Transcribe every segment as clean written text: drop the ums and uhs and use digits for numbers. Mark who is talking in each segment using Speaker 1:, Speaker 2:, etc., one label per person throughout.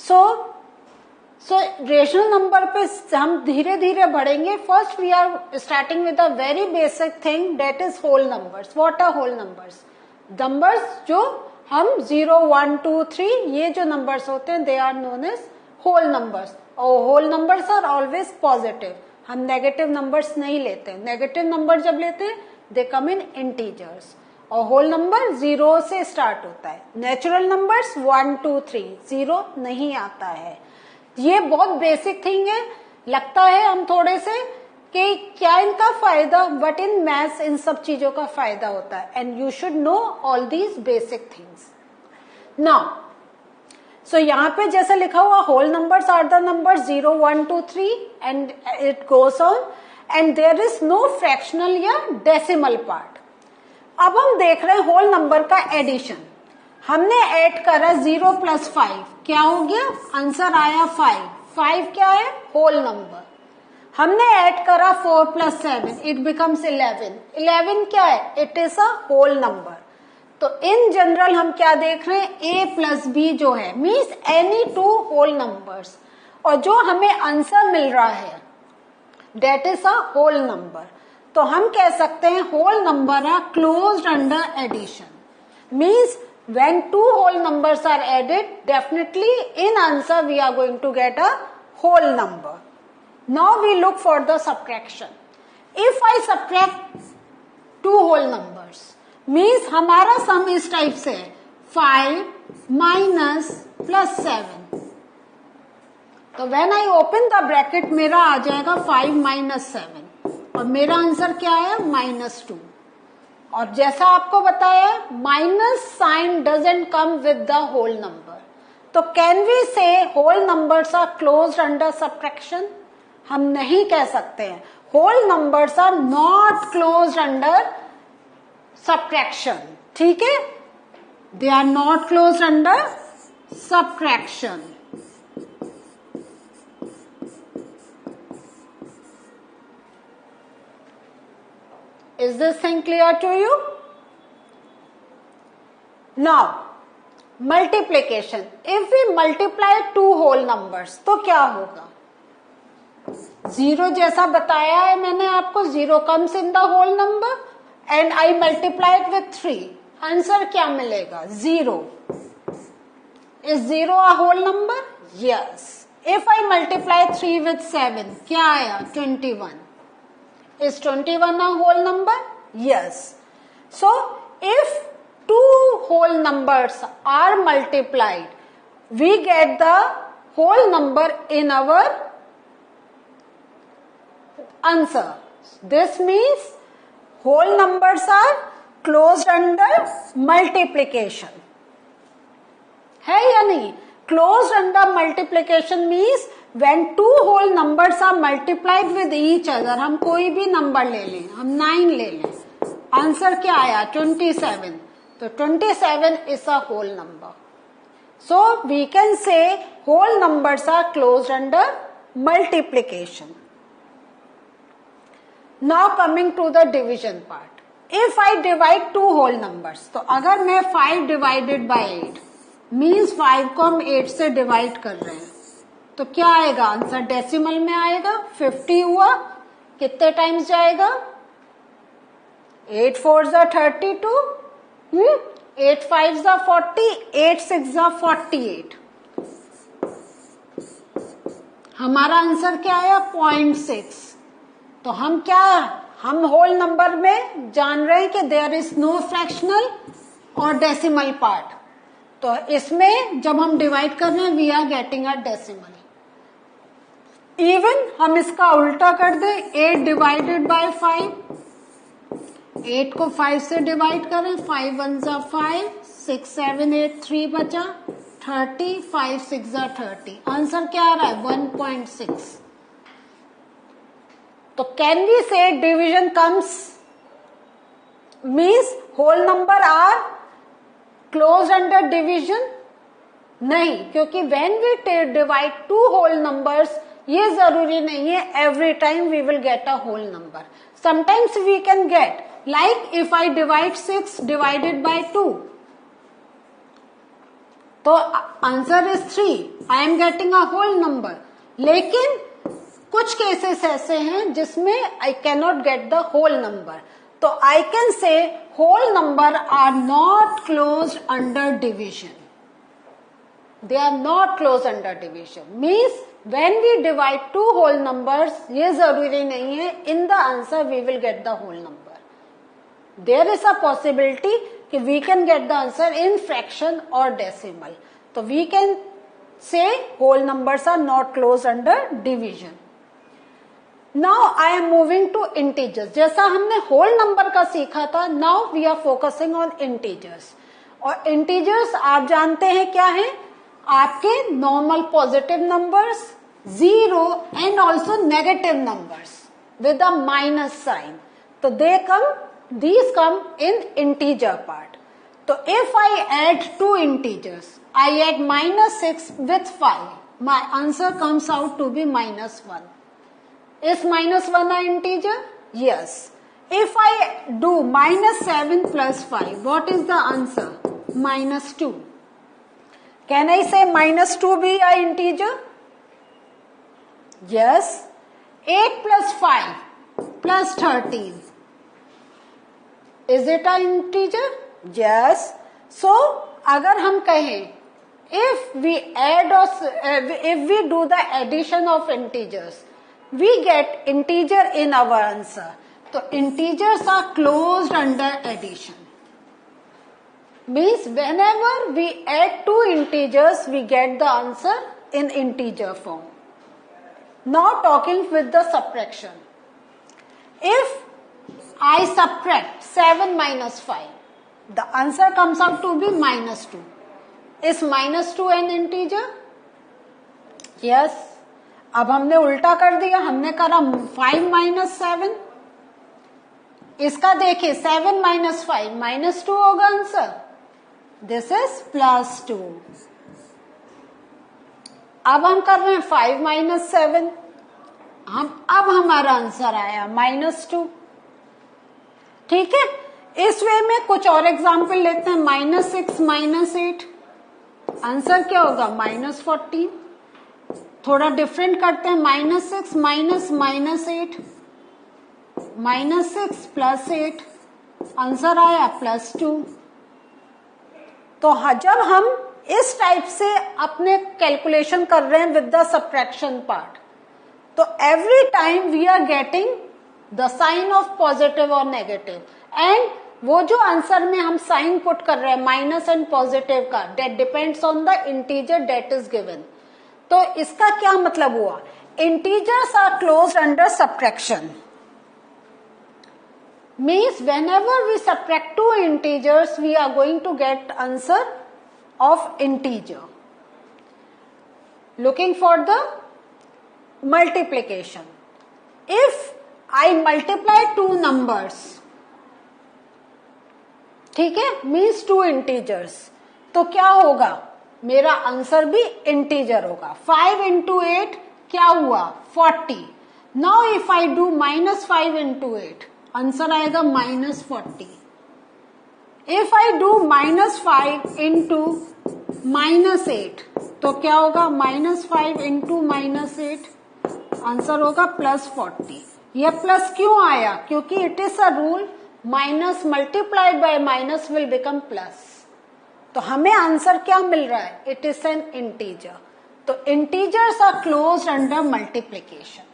Speaker 1: सो rational number पे हम धीरे धीरे बढ़ेंगे. First we are starting with a very basic thing that is whole numbers. What are whole numbers? Numbers जो हम 0, 1, 2, 3 ये जो नंबर्स होते हैं they are known as whole numbers. और whole numbers are always positive. हम नेगेटिव नंबर्स नहीं लेते. नेगेटिव नंबर जब लेते हैं दे कम इन इंटीजर्स. और होल नंबर 0 से स्टार्ट होता है. नेचुरल नंबर्स 1, 2, 3 0 नहीं आता है. ये बहुत बेसिक थिंग है. लगता है हम थोड़े से कि क्या इनका फायदा, बट इन मैथ्स इन सब चीजों का फायदा होता है. And you should know all these basic things. Now so यहाँ पे जैसे लिखा हुआ whole numbers are the number 0, 1, 2, 3 and it goes on and there is no fractional या डेसिमल पार्ट. अब हम देख रहे हैं होल नंबर का एडिशन. हमने ऐड करा 0 + 5 क्या हो गया? आंसर आया 5. 5 क्या है? Whole number. हमने ऐड करा 4 + 7 इट बिकम्स 11. 11 क्या है? It is a whole number. तो इन जनरल हम क्या देख रहे हैं? a + b जो है मीन्स एनी 2 होल नंबर्स. और जो हमें आंसर मिल रहा है that is a whole number. तो हम कह सकते हैं whole number are closed under addition. Means when 2 whole numbers are added, definitely in answer we are going to get a whole number. Now we look for the subtraction. If I subtract 2 whole numbers, means हमारा sum इस type से है 5 - +7. तो when I open the bracket मेरा आ जाएगा 5 - 7 और मेरा answer क्या है? -2. और जैसा आपको बताया minus sign doesn't come with the whole number. तो can we say whole numbers are closed under subtraction? हम नहीं कह सकते हैं. Whole numbers are not closed under subtraction. ठीक है, they are not closed under subtraction. Is this thing clear to you? Now, multiplication. If we multiply 2 whole numbers, तो क्या होगा? 0 जैसा बताया है मैंने आपको, 0 comes in the whole number and I multiply it with 3. Answer क्या मिलेगा? 0. Is 0 a whole number? Yes. If I multiply 3 with 7, क्या आया? 21. Is 21 a whole number? Yes. So, if 2 whole numbers are multiplied, we get the whole number in our answer. This means whole numbers are closed under multiplication. है या नहीं? Closed under multiplication means when 2 whole numbers are multiplied with each other. हम कोई भी number ले लें, हम 9 ले लें, आंसर क्या आया? 27. तो 27 is a whole number. So we can say whole numbers are closed under multiplication. Now coming to the division part. If I divide 2 whole numbers, तो अगर मैं 5 divided by 8 मीन्स 5 को हम 8 से डिवाइड कर रहे हैं, तो क्या आएगा? आंसर डेसिमल में आएगा. 50 हुआ. कितने टाइम्स जाएगा? 8 4 = 32, 8 5 = 40, 8 6 = 48. हमारा आंसर क्या आया? 0.6. तो हम होल नंबर में जान रहे हैं कि देयर इज नो फ्रैक्शनल और डेसिमल पार्ट. तो इसमें जब हम डिवाइड कर रहे हैं we are getting a decimal. Even हम इसका उल्टा कर दे, 8 डिवाइडेड बाय 5, 8 को 5 से डिवाइड करें, 5 1 = 5, 6 7 8 3 बचा, 30, 5 6 = 30. आंसर क्या आ रहा है? 1.6. तो can we say division comes means whole number are close under division? नहीं, क्योंकि when we divide 2 whole numbers ये जरूरी नहीं है every time we will get a whole number. Sometimes we can get like if I divide 6 divided by 2, तो answer is 3. I am getting a whole number. लेकिन कुछ cases ऐसे हैं जिसमें I can not get the whole number. तो I can say whole number are not closed under division. They are not close under division. Means when we divide two whole numbers, ये जरूरी नहीं है in the answer we will get the whole number. There is a possibility कि we can get the answer in fraction or decimal. तो we can say whole numbers are not close under division. Now I am moving to integers. जैसा हमने whole number का सीखा था, now we are focusing on integers. और integers आप जानते हैं क्या है? आपके normal positive numbers, zero and also negative numbers with a minus sign. तो these come in integer part. तो if I add two integers, I add -6 with 5, my answer comes out to be -1. Is -1 an integer? Yes. If I do -7 plus 5, what is the answer? -2. Can I say -2 be an integer? Yes. 8 plus 5 plus 13. Is it an integer? Yes. So, अगर हम कहें, if we add or if we do the addition of integers, we get integer in our answer. So, integers are closed under addition. Means whenever we add two integers, we get the answer in integer form. Now talking with the subtraction. If I subtract 7 minus 5, the answer comes out to be -2. Is -2 an integer? Yes. अब हमने उल्टा कर दिया, हमने करा 5 minus 7. इसका देखिए 7 minus 5 -2 होगा आंसर. This is +2. अब हम कर रहे हैं 5 minus 7. अब हमारा आंसर आया -2. ठीक है. इस वे में कुछ और एग्जाम्पल लेते हैं. -6 minus 8, आंसर क्या होगा? -14. थोड़ा डिफरेंट करते हैं. -6 minus -8, -6 plus 8, आंसर आया +2. तो जब हम इस टाइप से अपने कैलकुलेशन कर रहे हैं विद द सब्ट्रैक्शन पार्ट, तो every time we are getting the sign of positive और नेगेटिव. एंड वो जो आंसर में हम साइन पुट कर रहे हैं माइनस एंड पॉजिटिव का, that depends on the integer that is given. तो इसका क्या मतलब हुआ? Integers are closed under subtraction. Means whenever we subtract two integers, we are going to get answer of integer. Looking for the multiplication. If I multiply two numbers, ठीक है, means two integers, तो क्या होगा? मेरा answer भी integer होगा. 5 into 8 क्या हुआ? 40. Now if I do -5 into 8, answer आएगा -40. इफ आई डू -5 इंटू -8, तो क्या होगा? -5 इंटू -8, आंसर होगा +40. यह प्लस क्यों आया? क्योंकि it is a rule, minus multiplied by minus will become plus. तो हमें आंसर क्या मिल रहा है? It is an integer. तो integers are closed under multiplication.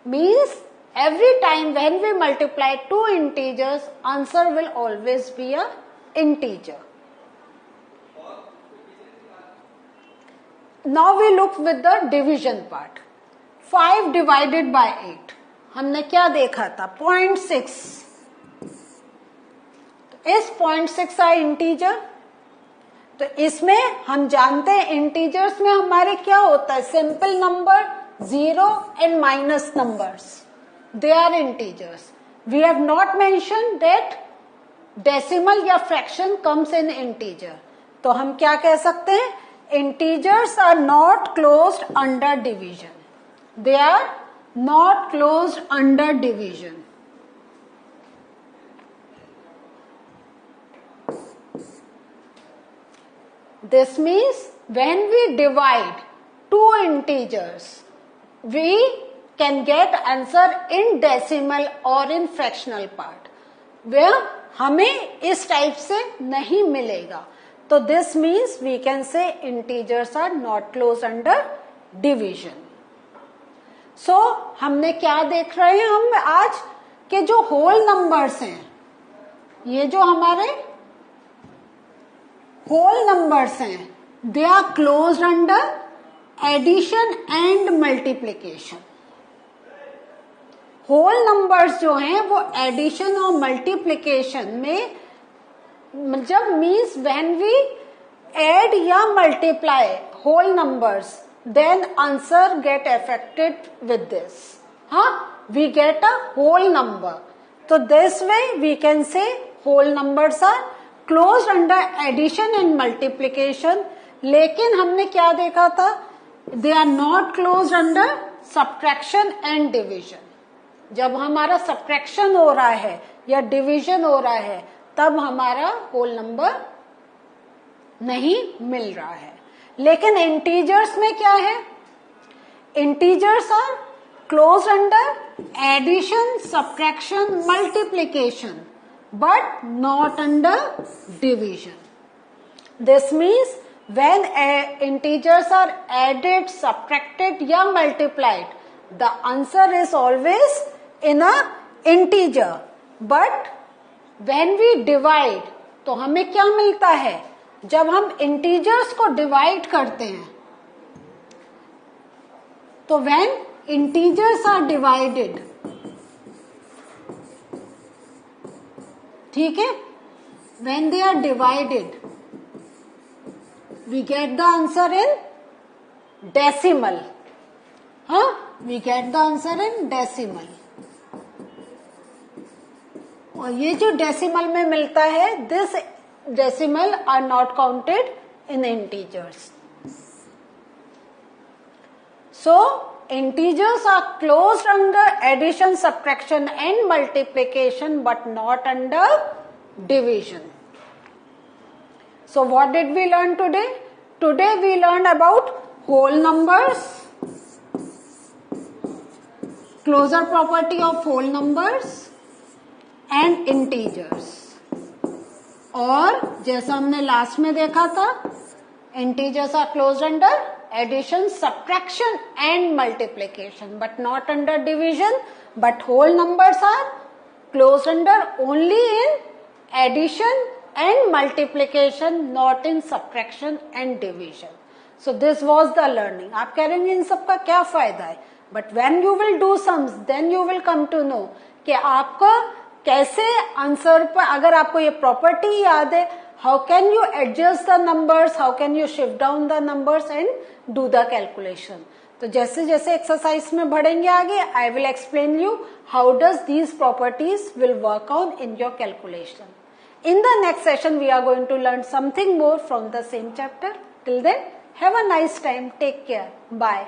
Speaker 1: Means every time when we multiply two integers, answer will always be a integer. Now we look with the division part. 5 divided by 8. हमने क्या देखा था? 0.6. इस 0.6 आ integer. तो इसमें हम जानते हैं इंटीजर्स में हमारे क्या होता है? Simple number, zero and minus numbers. They are integers. We have not mentioned that decimal या fraction comes in integer. तो हम क्या कह सकते हैं? Integers are not closed under division. They are not closed under division. This means when we divide two integers, we can get answer in decimal or in fractional part. where हमें इस type से नहीं मिलेगा. तो this means we can say integers are not close under division. So हमने क्या देख रहे हैं हम आज के जो होल नंबर्स हैं, ये जो हमारे होल नंबर्स हैं, they are close under addition and multiplication. Whole numbers जो हैं वो एडिशन और मल्टीप्लीकेशन में जब मीन्स व्हेन वी एड या multiply whole numbers then answer get affected with this. We get a whole number. So this way we can say whole numbers are closed under addition and multiplication. लेकिन हमने क्या देखा था? They are not closed under subtraction and division. जब हमारा subtraction हो रहा है या division हो रहा है तब हमारा whole number नहीं मिल रहा है. लेकिन इंटीजर्स में क्या है? Integers are close under addition, subtraction, multiplication, but not under division. This means when integers are added, subtracted या multiplied, the answer is always in a integer. But when we divide तो हमें क्या मिलता है? जब हम इंटीजर्स को divide करते हैं तो व्हेन इंटीजर्स आर डिवाइडेड, ठीक है, when they are divided we get the answer in decimal. We get the answer in decimal. और ये जो डेसिमल में मिलता है, this decimal are not counted in integers. So integers are closed under addition, subtraction and multiplication but not under division. So what did we learn today? Today we learned about whole numbers, closure property of whole numbers and integers. और जैसा हमने last में देखा था, integers are close under addition, subtraction and multiplication but not under division. But whole numbers are close under only in addition and multiplication, not in subtraction and division. So this was the learning. आप कह रहे हैं इन सबका क्या फायदा है? But when you will do sums then you will come to know कि आपको कैसे आंसर पर, अगर आपको ये प्रॉपर्टी याद है, how can you adjust the numbers, how can you shift down the numbers and do the calculation. तो जैसे जैसे एक्सरसाइज में बढ़ेंगे आगे, I will explain you how does these properties will work on in your calculation. In the next session we are going to learn something more from the same chapter. Till then have a nice time. Take care. Bye.